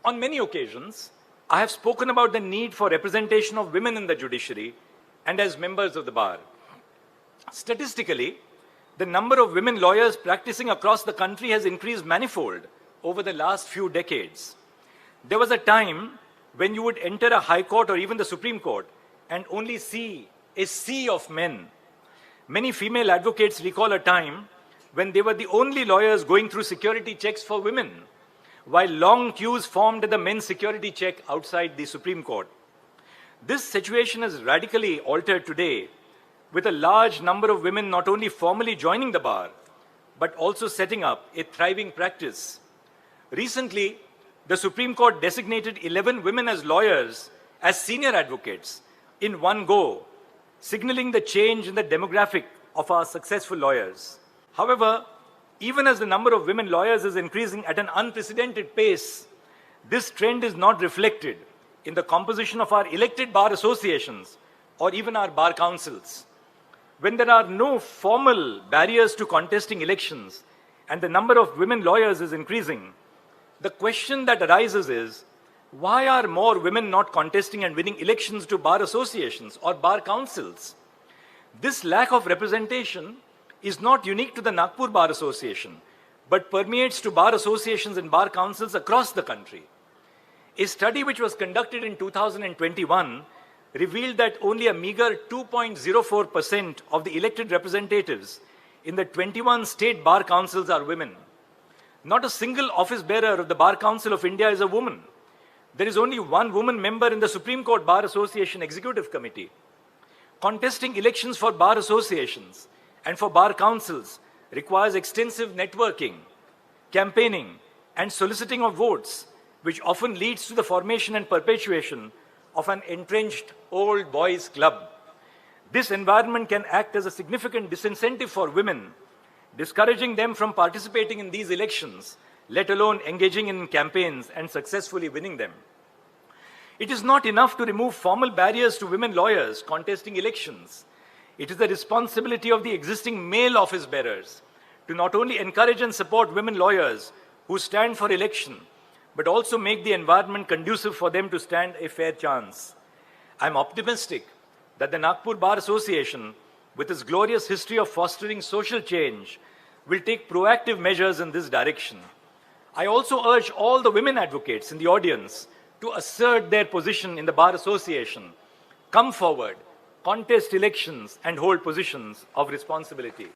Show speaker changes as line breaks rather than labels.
On many occasions, I have spoken about the need for representation of women in the judiciary and as members of the bar. Statistically, the number of women lawyers practicing across the country has increased manifold over the last few decades. There was a time when you would enter a high court or even the Supreme Court and only see a sea of men. Many female advocates recall a time when they were the only lawyers going through security checks for women, while long queues formed at the men's security check outside the Supreme Court. This situation is radically altered today, with a large number of women not only formally joining the bar, but also setting up a thriving practice. Recently, the Supreme Court designated 11 women as lawyers, as senior advocates, in one go, signaling the change in the demographic of our successful lawyers. However, even as the number of women lawyers is increasing at an unprecedented pace, this trend is not reflected in the composition of our elected bar associations or even our bar councils. When there are no formal barriers to contesting elections and the number of women lawyers is increasing, the question that arises is, why are more women not contesting and winning elections to bar associations or bar councils? This lack of representation is not unique to the Nagpur Bar Association, but permeates to bar associations and bar councils across the country. A study which was conducted in 2021 revealed that only a meager 2.04% of the elected representatives in the 21 state bar councils are women. Not a single office bearer of the Bar Council of India is a woman. There is only one woman member in the Supreme Court Bar Association Executive Committee. Contesting elections for bar associations and for bar councils requires extensive networking, campaigning, and soliciting of votes, which often leads to the formation and perpetuation of an entrenched old boys club. This environment can act as a significant disincentive for women, discouraging them from participating in these elections, let alone engaging in campaigns and successfully winning them. It is not enough to remove formal barriers to women lawyers contesting elections. It is the responsibility of the existing male office bearers to not only encourage and support women lawyers who stand for election, but also make the environment conducive for them to stand a fair chance. I'm optimistic that the Nagpur Bar Association, with its glorious history of fostering social change, will take proactive measures in this direction. I also urge all the women advocates in the audience to assert their position in the Bar Association, come forward, contest elections, and hold positions of responsibility.